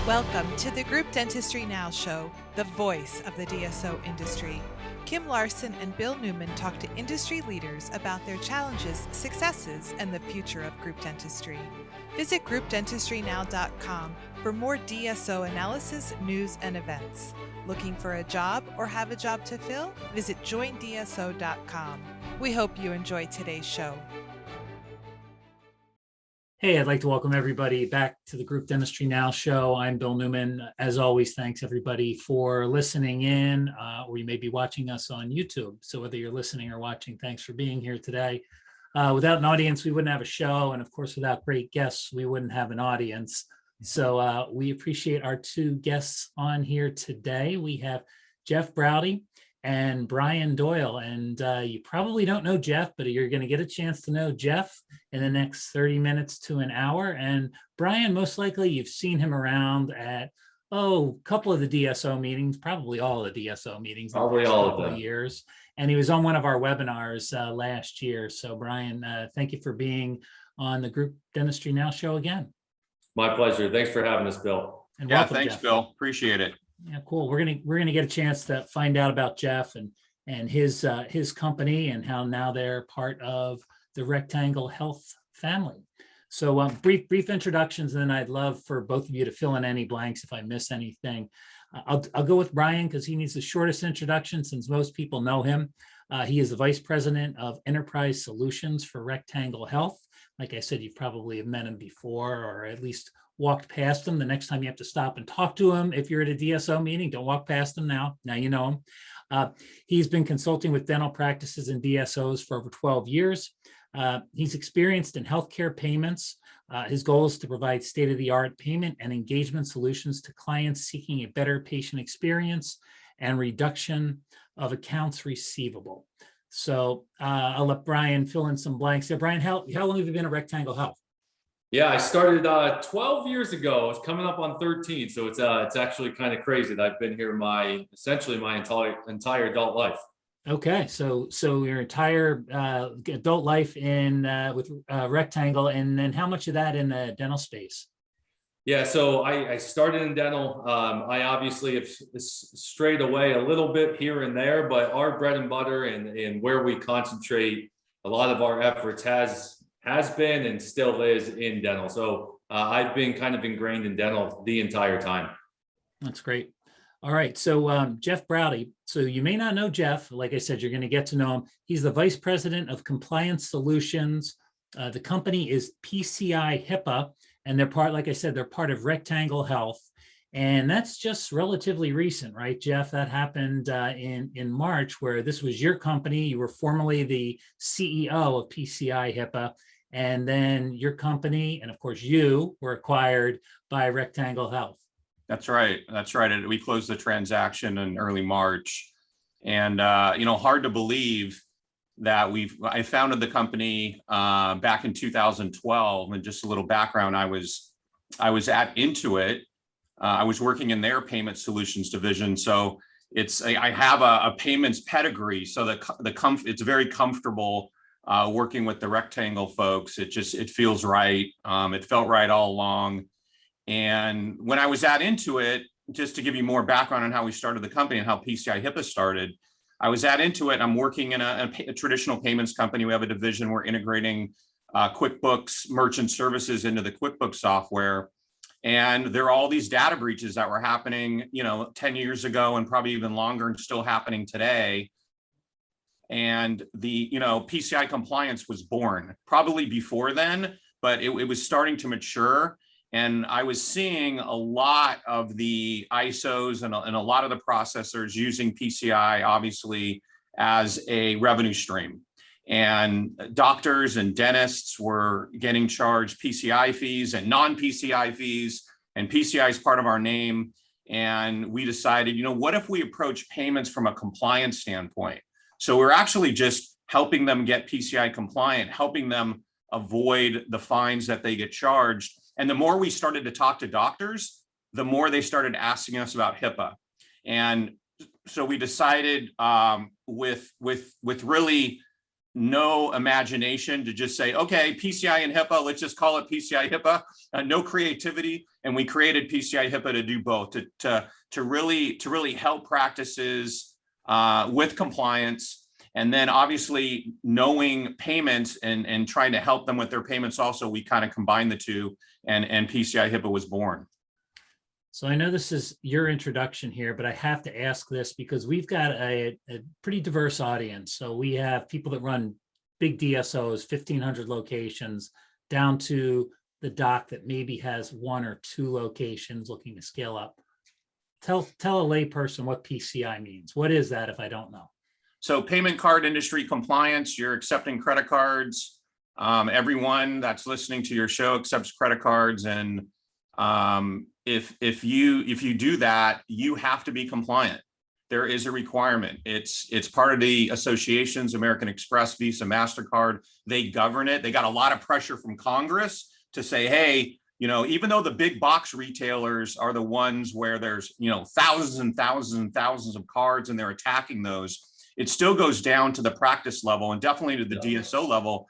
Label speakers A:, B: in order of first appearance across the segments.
A: Welcome to the Group Dentistry Now show, the voice of the DSO industry. Kim Larson and Bill Neumann talk to industry leaders about their challenges, successes, and the future of group dentistry. Visit groupdentistrynow.com for more DSO analysis, news, and events. Looking for a job or have a job to fill? Visit joindso.com. We hope you enjoy today's show.
B: Hey, I'd like to welcome everybody back to the Group Dentistry Now show. I'm Bill Neumann. As always, thanks everybody for listening in, or you may be watching us on YouTube. So whether you're listening or watching, thanks for being here today. Without an audience, we wouldn't have a show. And of course, without great guests, we wouldn't have an audience. So we appreciate our two guests on here today. We have Jeff Broudy and Brian Doyle. And you probably don't know Jeff, but you're going to get a chance to know Jeff in the next 30 minutes to an hour. And Brian, most likely you've seen him around at, a couple of the DSO meetings, probably all of the DSO meetings.
C: Probably all of them.
B: Years. And he was on one of our webinars last year. So Brian, thank you for being on the Group Dentistry Now show again.
C: My pleasure. Thanks for having us, Bill.
B: And
D: yeah,
B: welcome,
D: thanks,
B: Jeff.
D: Bill. Appreciate it.
B: Yeah, cool. We're gonna get a chance to find out about Jeff and his company and how now they're part of the Rectangle Health family. So brief introductions, and then I'd love for both of you to fill in any blanks if I miss anything. I'll go with Brian because he needs the shortest introduction since most people know him. He is the Vice President of Enterprise Solutions for Rectangle Health. Like I said, you probably have met him before, or at least walked past him. The next time you have to stop and talk to him, if you're at a DSO meeting, don't walk past him now. Now you know him. He's been consulting with dental practices and DSOs for over 12 years. He's experienced in healthcare payments. His goal is to provide state-of-the-art payment and engagement solutions to clients seeking a better patient experience and reduction of accounts receivable. So I'll let Brian fill in some blanks there. Brian, how long have you been at Rectangle Health?
C: Yeah, I started 12 years ago. It's coming up on 13, so it's actually kind of crazy that I've been here essentially my entire adult life.
B: Okay, so your entire adult life in with Rectangle, and then how much of that in the dental space?
C: Yeah, so I started in dental. I obviously have strayed away a little bit here and there, but our bread and butter and where we concentrate a lot of our efforts has been and still is in dental. So I've been kind of ingrained in dental the entire time. That's
B: great. All right. So Jeff Broudy. So you may not know Jeff. Like I said, you're going to get to know him. He's the Vice President of Compliance Solutions. The company is PCIHIPAA, and they're part, like I said, they're part of Rectangle Health. And that's just relatively recent, right, Jeff? That happened in March, where this was your company. You were formerly the CEO of PCIHIPAA. And then your company, and of course you, were acquired by Rectangle Health.
D: That's right. That's right. We closed the transaction in early March. And, hard to believe that I founded the company back in 2012. And just a little background, I was at Intuit. I was working in their payment solutions division. So I have a payments pedigree. So it's very comfortable working with the Rectangle folks. It feels right. It felt right all along. And when I was at Intuit, just to give you more background on how we started the company and how PCIHIPAA started, I was at Intuit. I'm working in a traditional payments company. We have a division. We're integrating QuickBooks merchant services into the QuickBooks software. And there are all these data breaches that were happening, 10 years ago and probably even longer and still happening today. And the, PCI Compliance was born probably before then, but it was starting to mature. And I was seeing a lot of the ISOs and a lot of the processors using PCI, obviously, as a revenue stream. And doctors and dentists were getting charged PCI fees and non-PCI fees, and PCI is part of our name. And we decided, what if we approach payments from a compliance standpoint? So we're actually just helping them get PCI compliant, helping them avoid the fines that they get charged. And the more we started to talk to doctors, the more they started asking us about HIPAA. And so we decided with really no imagination to just say, okay, PCI and HIPAA, let's just call it PCI HIPAA, no creativity. And we created PCI HIPAA to do both, to really help practices with compliance. And then obviously knowing payments and trying to help them with their payments also, we kind of combined the two, and PCI HIPAA was born.
B: So I know this is your introduction here, but I have to ask this because we've got a pretty diverse audience. So we have people that run big DSOs, 1,500 locations, down to the doc that maybe has 1 or 2 locations looking to scale up. Tell a layperson what PCI means. What is that if I don't know?
D: So payment card industry compliance, you're accepting credit cards. Everyone that's listening to your show accepts credit cards, and if you do that, you have to be compliant. There is a requirement. It's part of the associations, American Express, Visa, MasterCard. They govern it. They got a lot of pressure from Congress to say, hey, even though the big box retailers are the ones where there's, thousands and thousands and thousands of cards and they're attacking those, it still goes down to the practice level and definitely to the DSO level.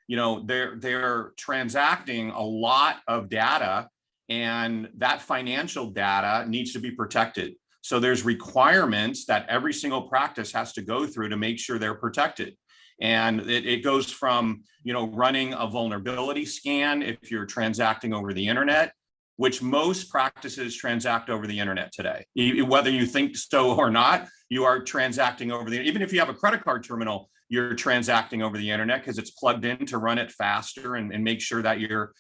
D: They're transacting a lot of data, and that financial data needs to be protected. So there's requirements that every single practice has to go through to make sure they're protected. And it goes from, running a vulnerability scan if you're transacting over the internet, which most practices transact over the internet today. Whether you think so or not, you are transacting over even if you have a credit card terminal, you're transacting over the internet because it's plugged in to run it faster and make sure that you're,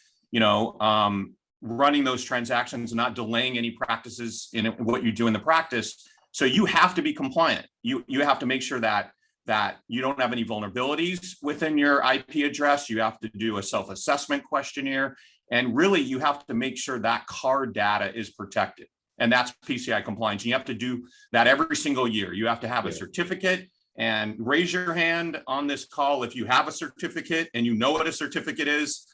D: running those transactions and not delaying any practices in what you do in the practice. So you have to be compliant. You have to make sure that you don't have any vulnerabilities within your IP address. You have to do a self-assessment questionnaire. And really, you have to make sure that card data is protected. And that's PCI compliance. You have to do that every single year. You have to have a certificate. And raise your hand on this call if you have a certificate and you know what a certificate is.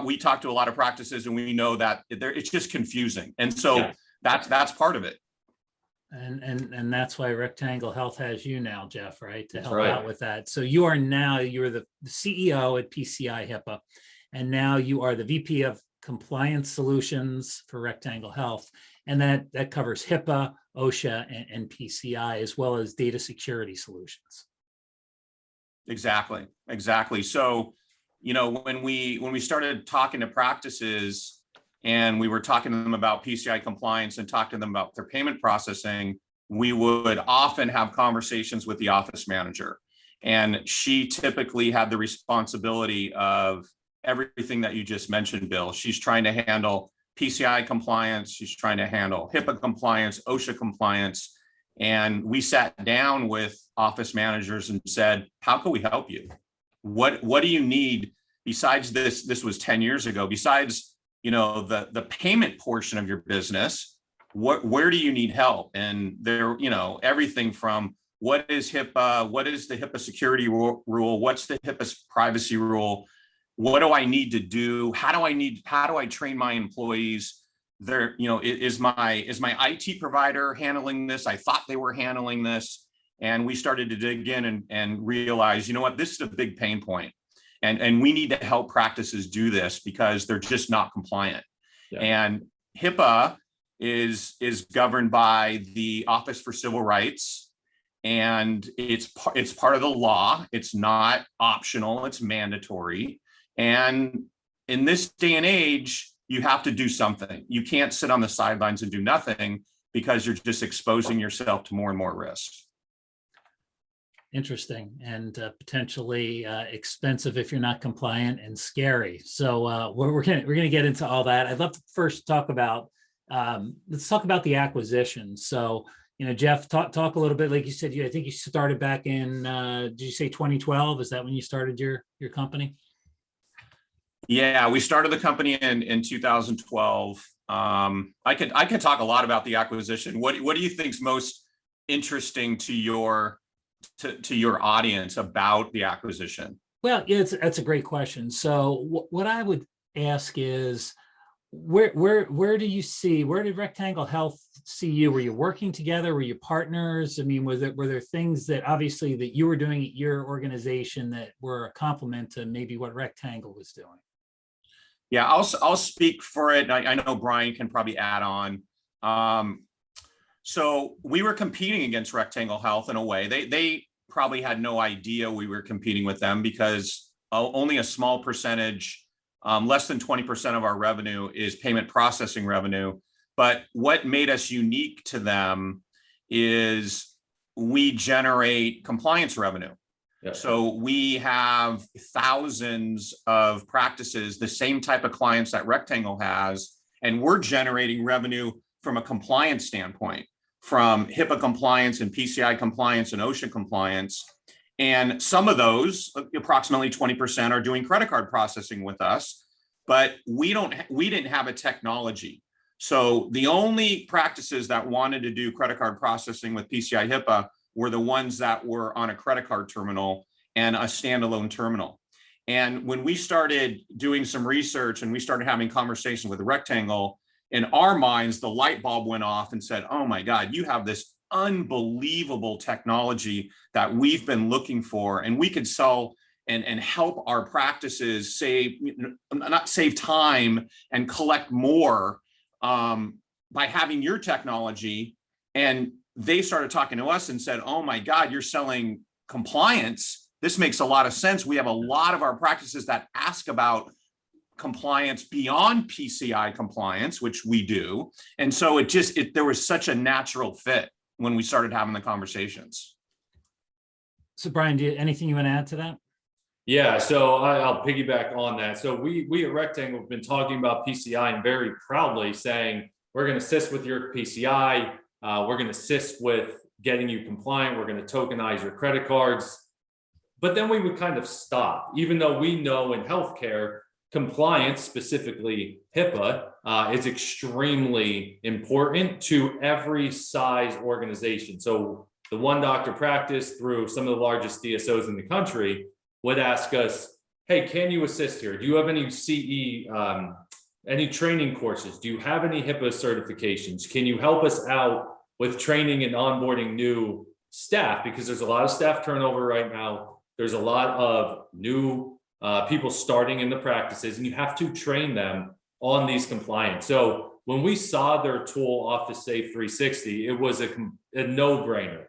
D: We talk to a lot of practices and we know that it's just confusing. And so that's part of it.
B: And that's why Rectangle Health has you now, Jeff, right? To help out with that. So you're the CEO at PCI HIPAA, and now you are the VP of Compliance Solutions for Rectangle Health. And that covers HIPAA, OSHA, and PCI, as well as data security solutions.
D: Exactly. So, when we started talking to practices and we were talking to them about PCI compliance and talking to them about their payment processing, we would often have conversations with the office manager. And she typically had the responsibility of everything that you just mentioned, Bill. She's trying to handle PCI compliance. She's trying to handle HIPAA compliance, OSHA compliance. And we sat down with office managers and said, how can we help you? What do you need besides this? This was 10 years ago. Besides, the payment portion of your business, where do you need help? And there, everything from what is HIPAA? What is the HIPAA security rule? What's the HIPAA privacy rule? What do I need to do? How do I train my employees? Is my IT provider handling this? I thought they were handling this. And we started to dig in and realize, this is a big pain point. And we need to help practices do this because they're just not compliant. Yeah. And HIPAA is governed by the Office for Civil Rights. And it's part of the law. It's not optional, it's mandatory. And in this day and age, you have to do something. You can't sit on the sidelines and do nothing because you're just exposing yourself to more and more risks.
B: Interesting, and potentially expensive if you're not compliant, and scary. So we're gonna get into all that. I'd love to first talk about let's talk about the acquisition. So Jeff, talk a little bit. Like you said, I think you started back in did you say 2012? Is that when you started your company?
D: Yeah, we started the company in 2012. I could talk a lot about the acquisition. What do you think is most interesting to your audience about the acquisition?
B: Well, yeah, that's a great question. So what I would ask is, where did Rectangle Health see you? Were you working together? Were you partners? I mean, were there things that obviously that you were doing at your organization that were a complement to maybe what Rectangle was doing?
D: Yeah, I'll speak for it. I know Brian can probably add on. So we were competing against Rectangle Health in a way. They probably had no idea we were competing with them because only a small percentage, less than 20% of our revenue is payment processing revenue. But what made us unique to them is we generate compliance revenue.
C: Yeah.
D: So we have thousands of practices, the same type of clients that Rectangle has, and we're generating revenue from a compliance standpoint, from HIPAA compliance and PCI compliance and OSHA compliance. And some of those, approximately 20%, are doing credit card processing with us, but we didn't have a technology. So the only practices that wanted to do credit card processing with PCI HIPAA were the ones that were on a credit card terminal and a standalone terminal. And when we started doing some research and we started having conversations with Rectangle, in our minds, the light bulb went off and said, oh my God, you have this unbelievable technology that we've been looking for, and we could sell and help our practices not save time and collect more by having your technology. And they started talking to us and said, oh my God, you're selling compliance. This makes a lot of sense. We have a lot of our practices that ask about compliance beyond PCI compliance, which we do. And so there was such a natural fit when we started having the conversations.
B: So Brian, anything you want to add to that?
C: Yeah, so I'll piggyback on that. So we at Rectangle have been talking about PCI and very proudly saying, we're going to assist with your PCI. We're going to assist with getting you compliant. We're going to tokenize your credit cards. But then we would kind of stop, even though we know in healthcare, compliance, specifically HIPAA, is extremely important to every size organization. So the one doctor practice through some of the largest DSOs in the country would ask us, hey, can you assist here? Do you have any CE, any training courses? Do you have any HIPAA certifications? Can you help us out with training and onboarding new staff? Because there's a lot of staff turnover right now. There's a lot of new people starting in the practices, and you have to train them on these compliance. So when we saw their tool, OfficeSafe 360, it was a no-brainer.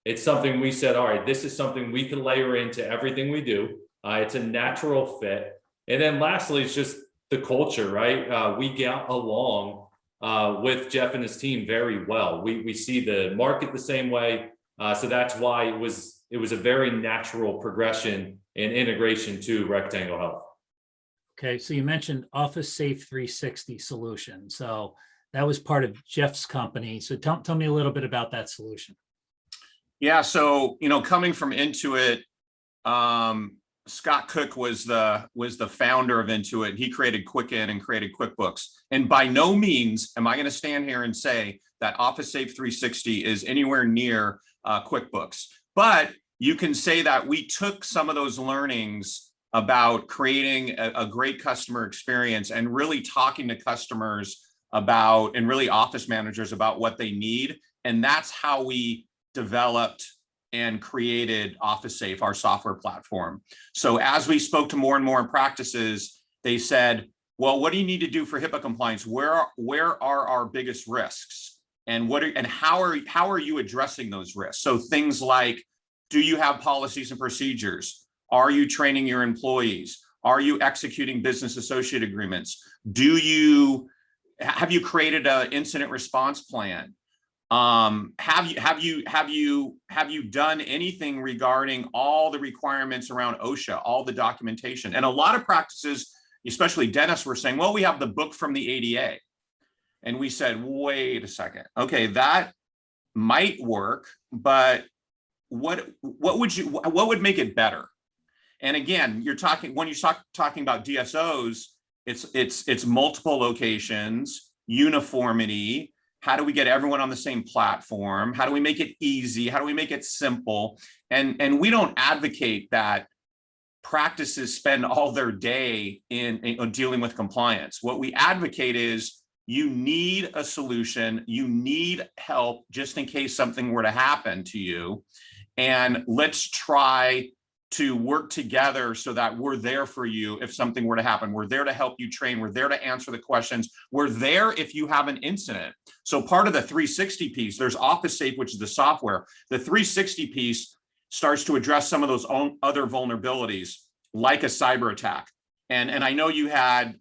C: It's something we said, all right, this is something we can layer into everything we do. It's a natural fit. And then lastly, it's just the culture, right? We get along with Jeff and his team very well. We see the market the same way. So that's why it was a very natural progression and integration to Rectangle Health.
B: Okay, so you mentioned OfficeSafe 360 solution. So that was part of Jeff's company. So tell me a little bit about that solution.
D: Yeah, so coming from Intuit, Scott Cook was the founder of Intuit. He created Quicken and created QuickBooks. And by no means am I going to stand here and say that OfficeSafe 360 is anywhere near QuickBooks. But you can say that we took some of those learnings about creating a great customer experience and really talking to customers about, and really office managers about what they need. And that's how we developed and created OfficeSafe, our software platform. So as we spoke to more and more practices, they said, well, what do you need to do for HIPAA compliance? Where are our biggest risks? And how are you addressing those risks? So things like, do you have policies and procedures? Are you training your employees? Are you executing business associate agreements? Have you created an incident response plan? Have you done anything regarding all the requirements around OSHA, all the documentation? And a lot of practices, especially dentists, were saying, well, we have the book from the ADA. And we said, wait a second. Okay, that might work, but what would make it better? And again, when you're talking about DSOs, it's multiple locations, uniformity. How do we get everyone on the same platform? How do we make it easy? How do we make it simple? And we don't advocate that practices spend all their day in dealing with compliance. What we advocate is you need a solution, you need help just in case something were to happen to you. And let's try to work together so that we're there for you if something were to happen. We're there to help you train. We're there to answer the questions. We're there if you have an incident. So part of the 360 piece, there's OfficeSafe, which is the software. The 360 piece starts to address some of those other vulnerabilities, like a cyber attack. And I know you had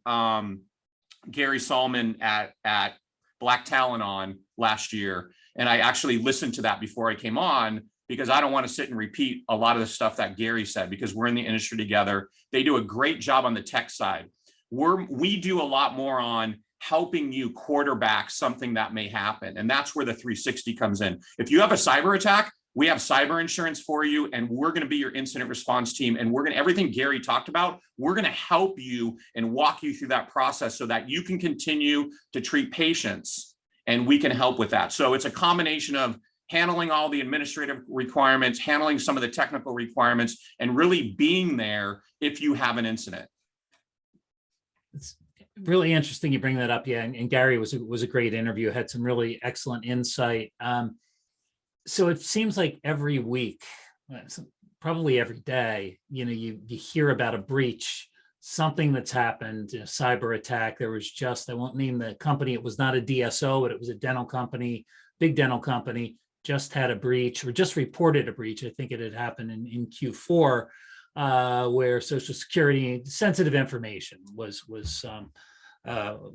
D: Gary Solomon at Black Talent on last year, and I actually listened to that before I came on, because I don't want to sit and repeat a lot of the stuff that Gary said, because we're in the industry together. They do a great job on the tech side. We do a lot more on helping you quarterback something that may happen. And that's where the 360 comes in. If you have a cyber attack, we have cyber insurance for you, and we're going to be your incident response team. And we're going to, everything Gary talked about, we're going to help you and walk you through that process so that you can continue to treat patients, and we can help with that. So it's a combination of handling all the administrative requirements, handling some of the technical requirements, and really being there if you have an incident.
B: It's really interesting you bring that up. Yeah, and Gary was a great interview, had some really excellent insight. So it seems like every week, probably every day, you hear about a breach, something that's happened, a cyber attack. There was just, I won't name the company, it was not a DSO, but it was a dental company, big dental company, just had a breach, or just reported a breach. I think it had happened in Q4, where Social Security sensitive information was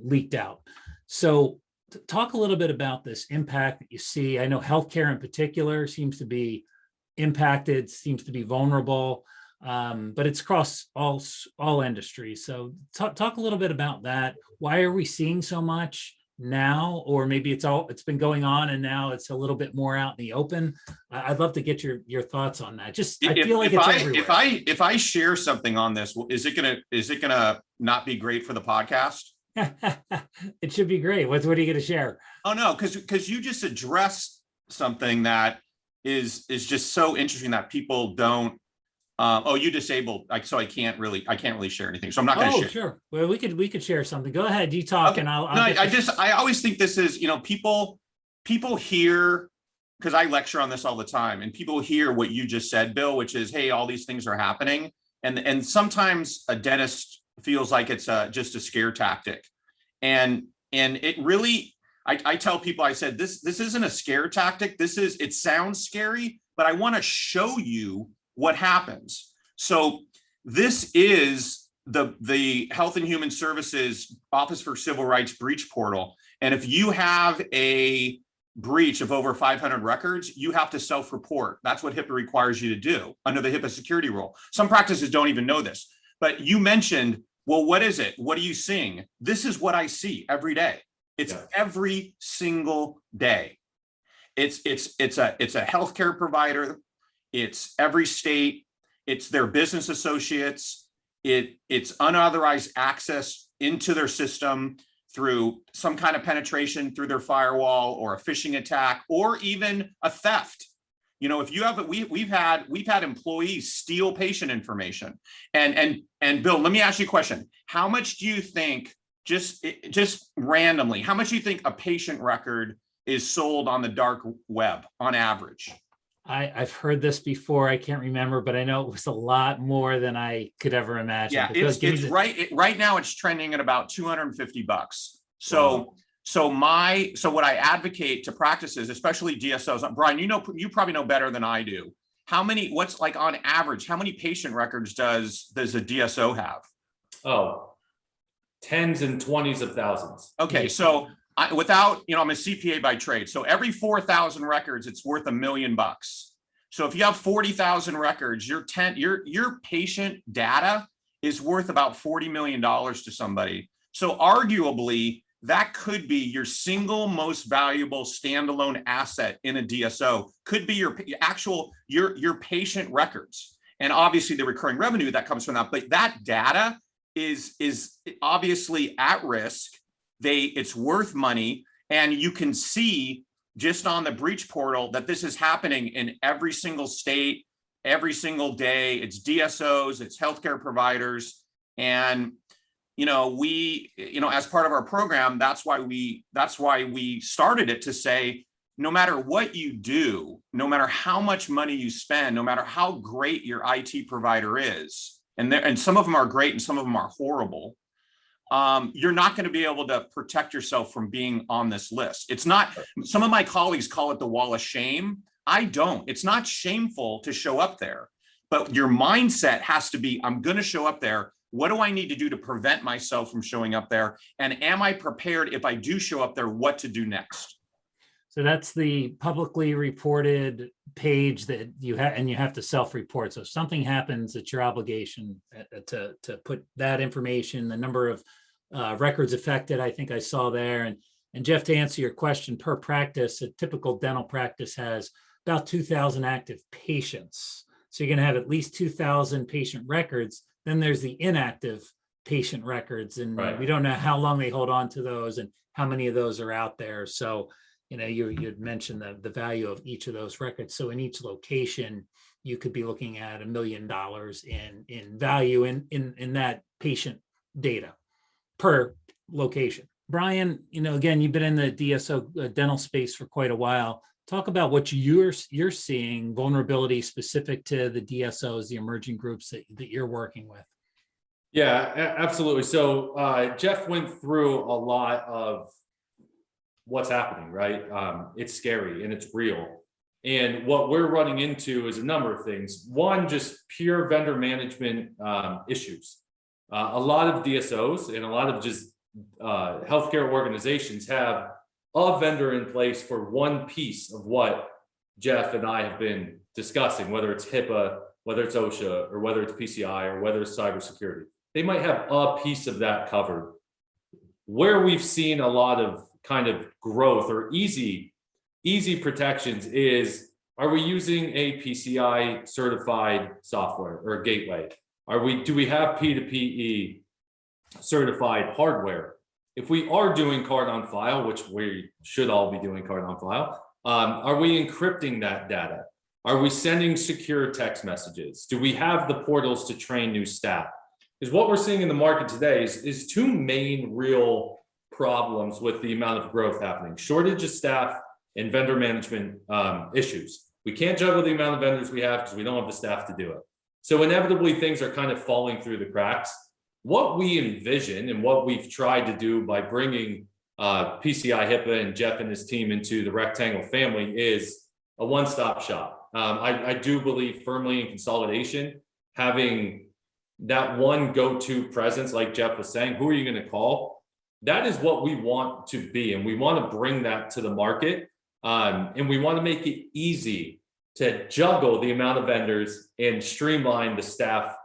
B: leaked out. So talk a little bit about this impact that you see. I know healthcare in particular seems to be impacted, seems to be vulnerable, but it's across all industries. So talk a little bit about that. Why are we seeing so much now? Or maybe it's been going on and now it's a little bit more out in the open. I'd love to get your thoughts on that. Just I feel like it's everywhere.
D: If I share something on this, is it gonna not be great for the podcast?
B: It should be great. What are you going to share?
D: Oh no, because you just addressed something that is just so interesting that people don't. You disabled, so I can't really share anything. So I'm not going to share.
B: Sure. Well, we could share something. Go ahead. You talk, okay. And I'll.
D: No, I always think this is, people hear, because I lecture on this all the time, and people hear what you just said, Bill, which is, hey, all these things are happening, and sometimes a dentist feels like it's just a scare tactic, and it really. I tell people, I said, this isn't a scare tactic. It sounds scary, but I want to show you what happens. So this is the Health and Human Services Office for Civil Rights breach portal. And if you have a breach of over 500 records, you have to self-report. That's what HIPAA requires you to do under the HIPAA security rule. Some practices don't even know this, but you mentioned, well, what is it? What are you seeing? This is what I see every day. It's every single day. It's a healthcare provider. It's every state, it's their business associates, it's unauthorized access into their system through some kind of penetration through their firewall, or a phishing attack, or even a theft. If you have we've had employees steal patient information. And Bill, let me ask you a question. How much do you think, just randomly, how much do you think a patient record is sold on the dark web on average?
B: I've heard this before. I can't remember, but I know it was a lot more than I could ever imagine.
D: Yeah, it's right now it's trending at about $250. So what I advocate to practices, especially DSOs, Brian, you probably know better than I do. What's like on average, how many patient records does a DSO have?
C: Oh, tens and 20s of thousands.
D: Okay, so I'm a CPA by trade. So every 4,000 records, it's worth $1 million. So if you have 40,000 records, your patient data is worth about $40 million to somebody. So arguably, that could be your single most valuable standalone asset in a DSO, could be your patient records. And obviously the recurring revenue that comes from that, but that data is obviously at risk. It's worth money, and you can see just on the breach portal that this is happening in every single state, every single day. It's DSOs, it's healthcare providers. And, as part of our program, that's why we started it, to say, no matter what you do, no matter how much money you spend, no matter how great your IT provider is, and some of them are great and some of them are horrible, you're not going to be able to protect yourself from being on this list. It's not, some of my colleagues call it the wall of shame. I don't. It's not shameful to show up there, but your mindset has to be, I'm going to show up there. What do I need to do to prevent myself from showing up there? And am I prepared, if I do show up there, what to do next?
B: So that's the publicly reported page that you have, and you have to self-report. So if something happens, it's your obligation to put that information, the number of records affected, I think I saw there. And Jeff, to answer your question, per practice, a typical dental practice has about 2,000 active patients. So you're going to have at least 2,000 patient records. Then there's the inactive patient records, and
C: Right.
B: we don't know how long they hold on to those and how many of those are out there. So, you'd mentioned the value of each of those records. So in each location, you could be looking at $1 million in value in that patient data per location. Brian, again, you've been in the DSO dental space for quite a while. Talk about what you're seeing, vulnerability specific to the DSOs, the emerging groups that you're working with.
C: Yeah, absolutely. So Jeff went through a lot of what's happening, right? It's scary and it's real. And what we're running into is a number of things. One, just pure vendor management issues. A lot of DSOs and a lot of just healthcare organizations have a vendor in place for one piece of what Jeff and I have been discussing, whether it's HIPAA, whether it's OSHA, or whether it's PCI, or whether it's cybersecurity. They might have a piece of that covered. Where we've seen a lot of kind of growth or easy protections is, are we using a PCI certified software or a gateway? Do we have P2PE certified hardware? If we are doing card on file, which we should all be doing card on file, are we encrypting that data? Are we sending secure text messages? Do we have the portals to train new staff? Because what we're seeing in the market today is two main real problems with the amount of growth happening: shortage of staff and vendor management issues. We can't juggle the amount of vendors we have because we don't have the staff to do it. So inevitably things are kind of falling through the cracks. What we envision and what we've tried to do by bringing PCIHIPAA and Jeff and his team into the Rectangle family is a one-stop shop. I do believe firmly in consolidation, having that one go-to presence, like Jeff was saying. Who are you going to call? That is what we want to be, and we want to bring that to the market, and we want to make it easy to juggle the amount of vendors and streamline the staff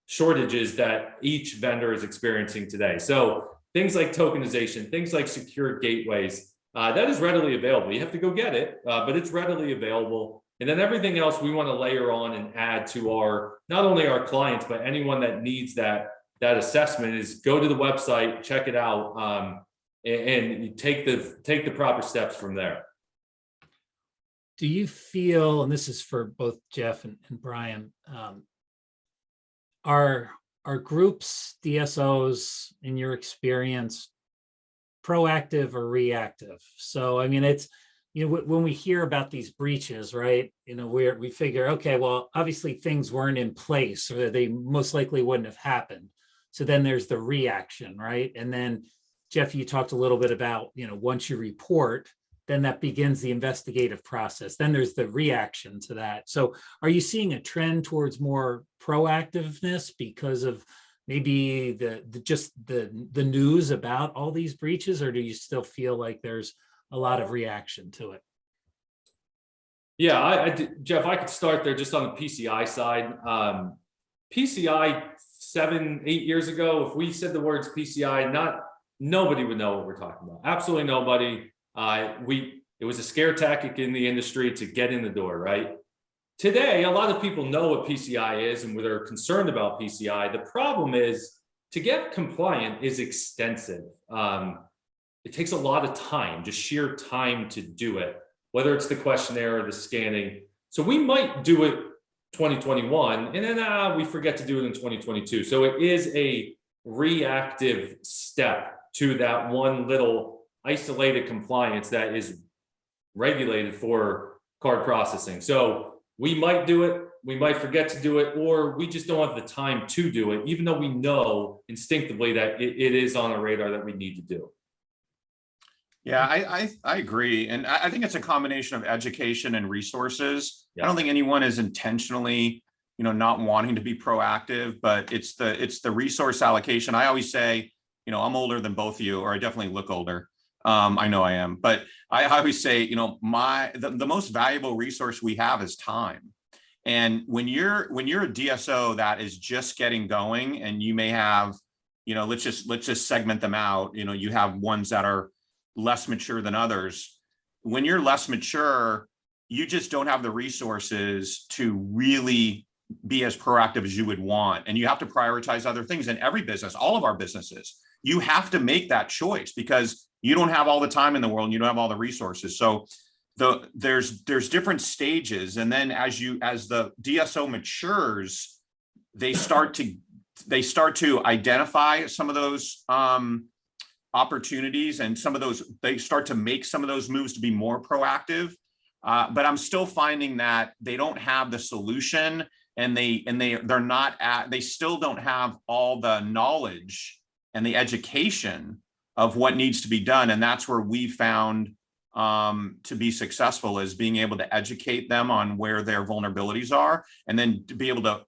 C: shortages that each vendor is experiencing today. So things like tokenization, things like secure gateways, that is readily available. You have to go get it, but it's readily available. And then everything else we want to layer on and add to our, not only our clients, but anyone that needs that assessment, is go to the website, check it out, and you take the proper steps from there.
B: Do you feel, and this is for both Jeff and Brian, are groups, DSOs, in your experience, proactive or reactive? So, I mean, it's, when we hear about these breaches, right, we figure, okay, well, obviously things weren't in place, or they most likely wouldn't have happened. So then there's the reaction, right? And then, Jeff, you talked a little bit about, once you report, then that begins the investigative process. Then there's the reaction to that. So are you seeing a trend towards more proactiveness because of maybe the news about all these breaches, or do you still feel like there's a lot of reaction to it?
C: Yeah, Jeff, I could start there just on the PCI side. PCI 7-8 years ago, if we said the words PCI, nobody would know what we're talking about. Absolutely nobody. It was a scare tactic in the industry to get in the door, right? Today, a lot of people know what PCI is and they're concerned about PCI. The problem is, to get compliant is extensive. It takes a lot of time, just sheer time to do it, whether it's the questionnaire or the scanning. So we might do it 2021, and then we forget to do it in 2022. So it is a reactive step to that one little isolated compliance that is regulated for card processing. So we might do it, we might forget to do it, or we just don't have the time to do it, even though we know instinctively that it is on our radar that we need to do.
D: Yeah, I agree. And I think it's a combination of education and resources.
C: Yeah.
D: I don't think anyone is intentionally, not wanting to be proactive, but it's the resource allocation. I always say, I'm older than both of you, or I definitely look older. I know I am, but I always say, the most valuable resource we have is time. And when you're a DSO that is just getting going, and you may have, let's just segment them out. You have ones that are less mature than others. When you're less mature, you just don't have the resources to really be as proactive as you would want. And you have to prioritize other things. In every business, all of our businesses, you have to make that choice because you don't have all the time in the world and you don't have all the resources. So there's different stages. And then as the DSO matures, they start to identify some of those opportunities, and they start to make some of those moves to be more proactive. But I'm still finding that they don't have the solution, and they still don't have all the knowledge and the education of what needs to be done. And that's where we found to be successful, is being able to educate them on where their vulnerabilities are, and then to be able to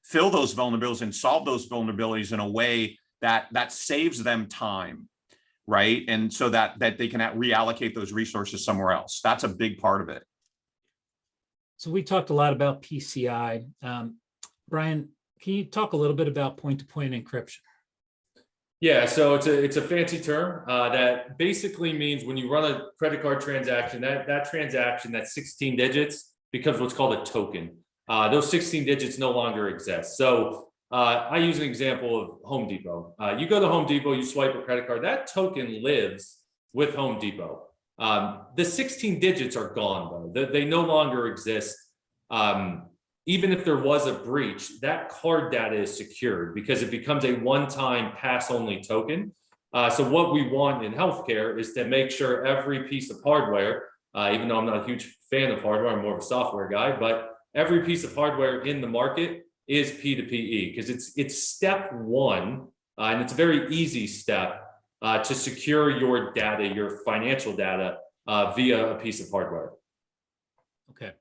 D: fill those vulnerabilities and solve those vulnerabilities in a way that saves them time, right? And so that they can reallocate those resources somewhere else. That's a big part of it.
B: So we talked a lot about PCI. Brian, can you talk a little bit about point-to-point encryption?
C: Yeah, so it's a fancy term that basically means when you run a credit card transaction, that transaction, that 16 digits, becomes what's called a token. Those 16 digits no longer exist. So I use an example of Home Depot. You go to Home Depot, you swipe a credit card, that token lives with Home Depot. The 16 digits are gone though. They no longer exist. Even if there was a breach, that card data is secured because it becomes a one-time pass-only token. So what we want in healthcare is to make sure every piece of hardware, even though I'm not a huge fan of hardware, I'm more of a software guy, but every piece of hardware in the market is P2PE, because it's step one, and it's a very easy step to secure your data, your financial data, via a piece of hardware.
B: Okay.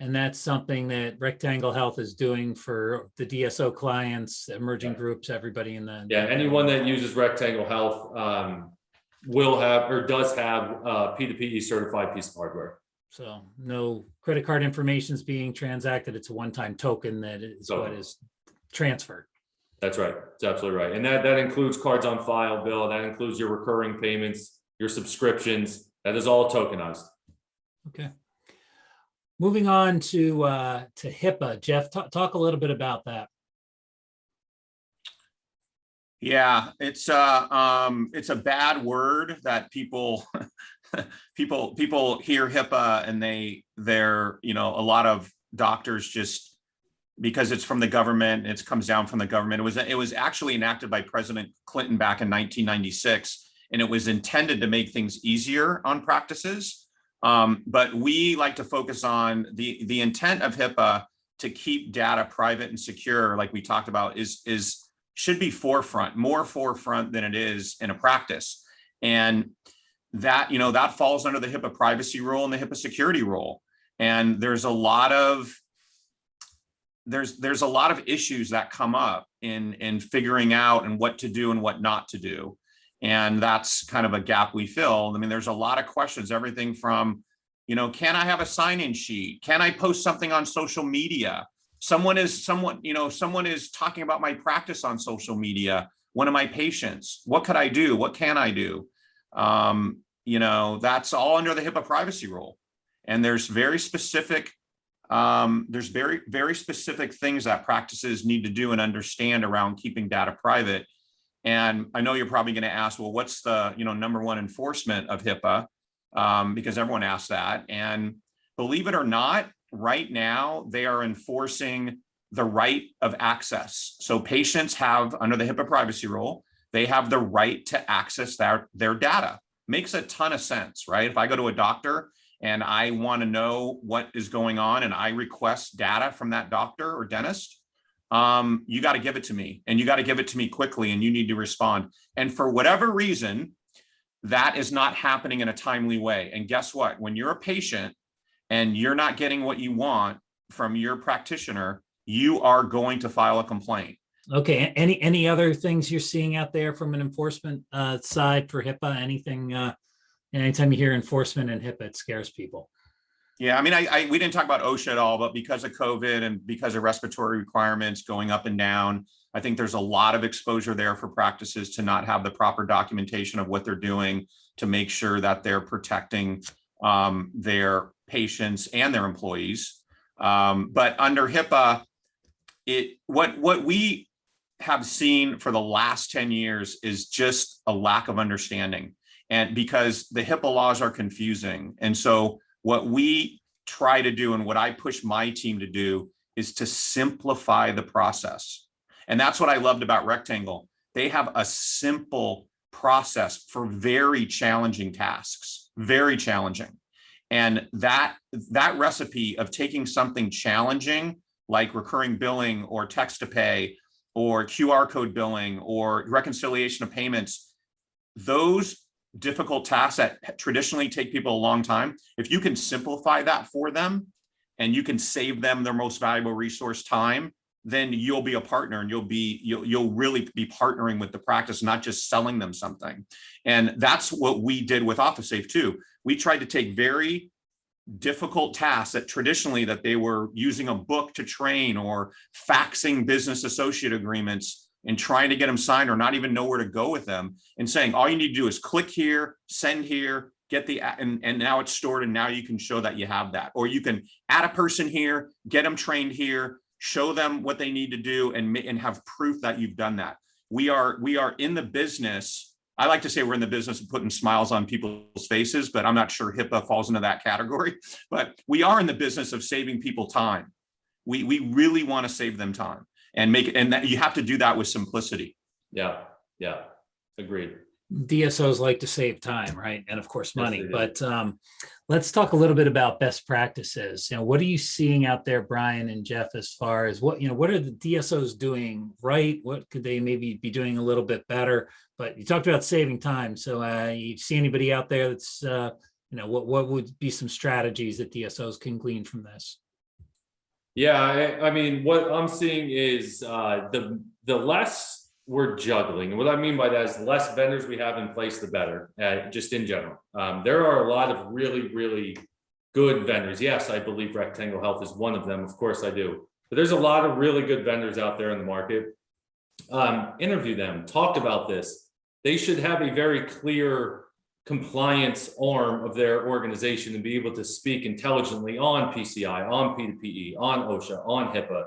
B: And that's something that Rectangle Health is doing for the DSO clients, emerging groups, everybody in the...
C: Yeah, anyone that uses Rectangle Health will have or does have a P2PE certified piece of hardware.
B: So no credit card information is being transacted. It's a one-time token that is what is transferred.
C: That's right. That's absolutely right. And that includes cards on file, Bill. That includes your recurring payments, your subscriptions. That is all tokenized.
B: Okay. Moving on to HIPAA. Jeff, talk a little bit about that.
D: Yeah, it's a bad word that people people hear HIPAA and they're a lot of doctors, just because it's from the government, it comes down from the government. It was actually enacted by President Clinton back in 1996, and it was intended to make things easier on practices. But we like to focus on the intent of HIPAA to keep data private and secure, like we talked about, should be more forefront than it is in a practice. And that, that falls under the HIPAA privacy rule and the HIPAA security rule. And there's a lot of issues that come up in figuring out and what to do and what not to do. And that's kind of a gap we fill. I mean, there's a lot of questions, everything from, can I have a sign-in sheet? Can I post something on social media? Someone is talking about my practice on social media, one of my patients. What could I do? What can I do? That's all under the HIPAA privacy rule. And there's very specific things that practices need to do and understand around keeping data private. And I know you're probably going to ask, well, what's the number one enforcement of HIPAA? Because everyone asks that. And believe it or not, right now they are enforcing the right of access. So patients have, under the HIPAA privacy rule, they have the right to access their data. Makes a ton of sense, right? If I go to a doctor and I want to know what is going on and I request data from that doctor or dentist, you got to give it to me, and you got to give it to me quickly, and you need to respond. And for whatever reason, that is not happening in a timely way. And guess what? When you're a patient and you're not getting what you want from your practitioner, you are going to file a complaint.
B: Okay. Any other things you're seeing out there from an enforcement side for HIPAA? Anything? Anytime you hear enforcement and HIPAA, it scares people.
D: Yeah, I mean, we didn't talk about OSHA at all, but because of COVID and because of respiratory requirements going up and down, I think there's a lot of exposure there for practices to not have the proper documentation of what they're doing to make sure that they're protecting their patients and their employees. But under HIPAA, what we have seen for the last 10 years is just a lack of understanding, and because the HIPAA laws are confusing. And so what we try to do, and what I push my team to do, is to simplify the process. And that's what I loved about Rectangle. They have a simple process for very challenging tasks, very challenging. And that recipe of taking something challenging like recurring billing or text to pay or QR code billing or reconciliation of payments, those difficult tasks that traditionally take people a long time, if you can simplify that for them and you can save them their most valuable resource, time, then you'll be a partner, and you'll really be partnering with the practice, not just selling them something. And that's what we did with OfficeSafe too. We tried to take very difficult tasks that traditionally that they were using a book to train or faxing business associate agreements and trying to get them signed or not even know where to go with them, and saying all you need to do is click here, send here, get the, and now it's stored, and now you can show that you have that. Or you can add a person here, get them trained here, show them what they need to do, and have proof that you've done that. We are in the business. I like to say we're in the business of putting smiles on people's faces, but I'm not sure HIPAA falls into that category. But we are in the business of saving people time. We really want to save them time and make it, and that you have to do that with simplicity.
C: Yeah, agreed.
B: DSOs like to save time, right? And of course, money.
C: Yes,
B: but let's talk a little bit about best practices. What are you seeing out there, Brian and Jeff, as far as what are the DSOs doing right? What could they maybe be doing a little bit better? But you talked about saving time. So you see anybody out there that's, what would be some strategies that DSOs can glean from this?
C: Yeah, I mean, what I'm seeing is the less we're juggling. And what I mean by that is the less vendors we have in place, the better, just in general. There are a lot of really, really good vendors. Yes, I believe Rectangle Health is one of them. Of course I do. But there's a lot of really good vendors out there in the market. Interview them, talk about this. They should have a very clear compliance arm of their organization and be able to speak intelligently on PCI, on P2PE, on OSHA, on HIPAA.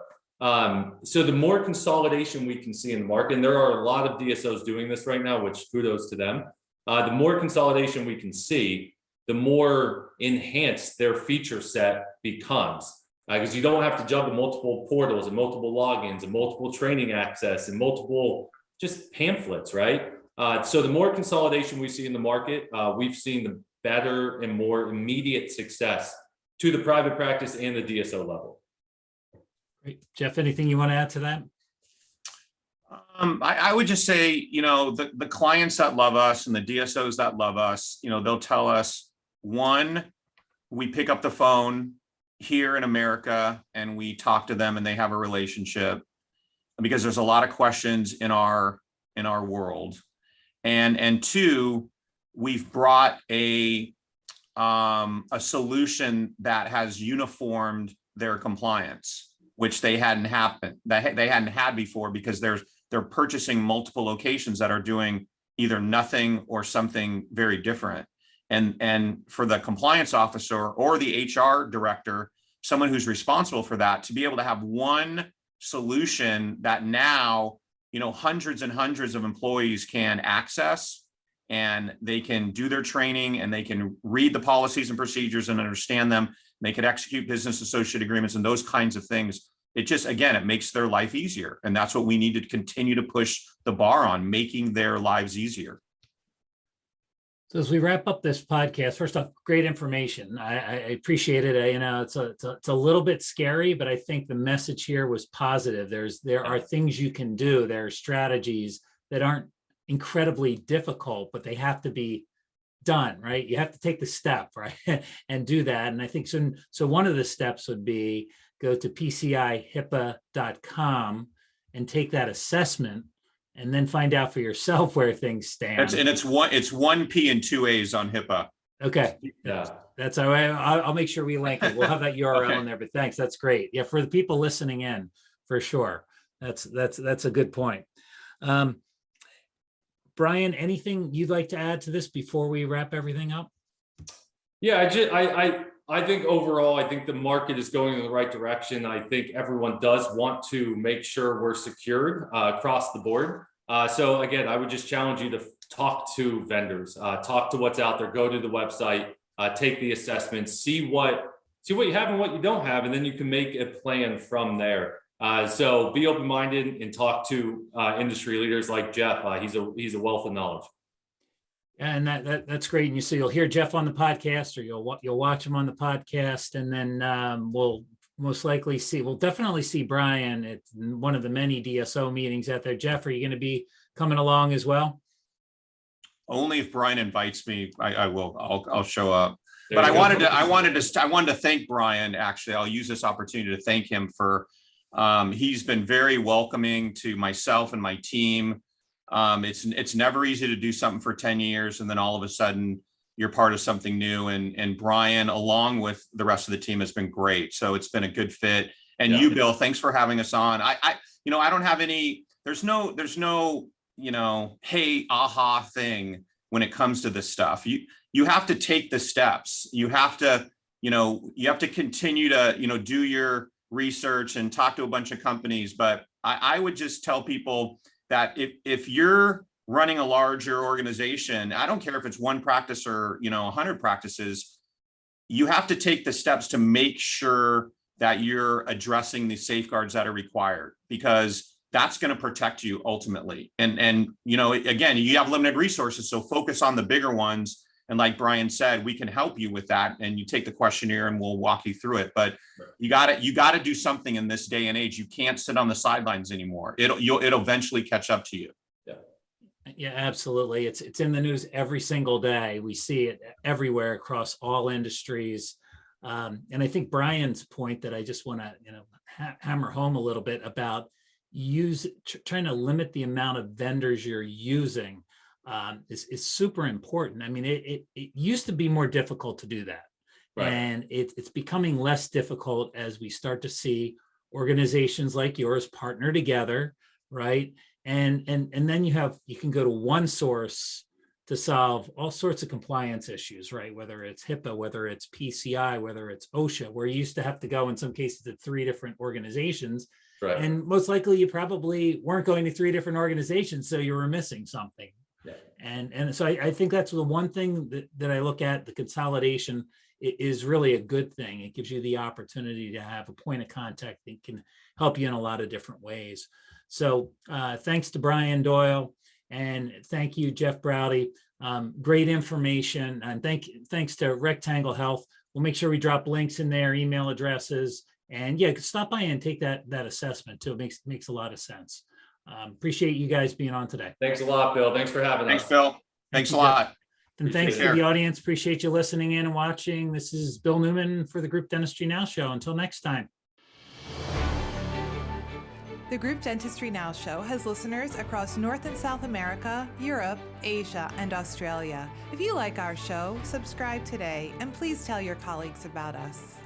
C: So the more consolidation we can see in the market, and there are a lot of DSOs doing this right now, which kudos to them. The more consolidation we can see, the more enhanced their feature set becomes. Because you don't have to juggle multiple portals and multiple logins and multiple training access and multiple just pamphlets, right? So the more consolidation we see in the market, we've seen the better and more immediate success to the private practice and the DSO level.
B: Great. Jeff, anything you want to add to that?
D: I would just say, the clients that love us and the DSOs that love us, they'll tell us, one, we pick up the phone here in America and we talk to them and they have a relationship, because there's a lot of questions in our world. And two, we've brought a solution that has uniformed their compliance, which they hadn't had before, because they're purchasing multiple locations that are doing either nothing or something very different. And for the compliance officer or the HR director, someone who's responsible for that, to be able to have one solution that now, hundreds and hundreds of employees can access, and they can do their training and they can read the policies and procedures and understand them. They could execute business associate agreements and those kinds of things. It just, again, it makes their life easier. And that's what we need to continue to push the bar on, making their lives easier.
B: So as we wrap up this podcast, first off, great information. I appreciate it. It's a little bit scary, but I think the message here was positive. There are things you can do. There are strategies that aren't incredibly difficult, but they have to be done, right? You have to take the step, right? And do that. And I think so one of the steps would be go to PCIHIPAA.com and take that assessment, and then find out for yourself where things stand.
D: It's one P and two A's on HIPAA.
B: Okay.
C: Yeah.
B: That's all right. I'll make sure we link it. We'll have that URL
D: Okay.
B: in there, but thanks. That's great. Yeah. For the people listening in, for sure. That's a good point. Brian, anything you'd like to add to this before we wrap everything up?
C: Yeah, I think overall, I think the market is going in the right direction. I think everyone does want to make sure we're secured across the board. So again, I would just challenge you to talk to vendors, talk to what's out there, go to the website, take the assessment, see what you have and what you don't have, and then you can make a plan from there. So be open-minded and talk to industry leaders like Jeff. He's a wealth of knowledge.
B: And that's great. And you'll hear Jeff on the podcast, or you'll watch him on the podcast, and then we'll definitely see Brian at one of the many DSO meetings out there. Jeff, are you going to be coming along as well?
D: Only if Brian invites me, I will. I'll show up.
C: There
D: But
C: you
D: I
C: go.
D: wanted to thank Brian. Actually, I'll use this opportunity to thank him for. He's been very welcoming to myself and my team. It's never easy to do something for 10 years and then all of a sudden you're part of something new. And Brian, along with the rest of the team, has been great. So it's been a good fit. And
C: Yeah.
D: you, Bill, thanks for having us on. I don't have any. There's no hey, aha thing when it comes to this stuff. You have to take the steps. You have to continue to do your research and talk to a bunch of companies. But I would just tell people that if you're running a larger organization, I don't care if it's one practice or 100 practices, you have to take the steps to make sure that you're addressing the safeguards that are required, because that's going to protect you ultimately. And again, you have limited resources, so focus on the bigger ones. And like Brian said, we can help you with that. And you take the questionnaire and we'll walk you through it. But you got to do something in this day and age. You can't sit on the sidelines anymore. It'll eventually catch up to you.
B: Yeah, absolutely. It's in the news every single day. We see it everywhere across all industries. And I think Brian's point that I just want to hammer home a little bit about trying to limit the amount of vendors you're using is super important. I mean, it used to be more difficult to do that. Right. And it's becoming less difficult as we start to see organizations like yours partner together, right? And then you can go to one source to solve all sorts of compliance issues, right? Whether it's HIPAA, whether it's PCI, whether it's OSHA, where you used to have to go in some cases to 3 different organizations. Right. And most likely you probably weren't going to 3 different organizations, so you were missing something. Yeah. And so I think that's the one thing that I look at. The consolidation is really a good thing. It gives you the opportunity to have a point of contact that can help you in a lot of different ways. So thanks to Brian Doyle, and thank you, Jeff Broudy. Great information. And thanks to Rectangle Health. We'll make sure we drop links in there, email addresses, and yeah, stop by and take that assessment too. It makes a lot of sense. Appreciate you guys being on today.
C: Thanks a lot, Bill. Thanks for having us.
D: Thanks, Bill. Thanks a lot.
B: And thanks to the audience. Appreciate you listening in and watching. This is Bill Neumann for the Group Dentistry Now show. Until next time.
A: The Group Dentistry Now show has listeners across North and South America, Europe, Asia, and Australia. If you like our show, subscribe today and please tell your colleagues about us.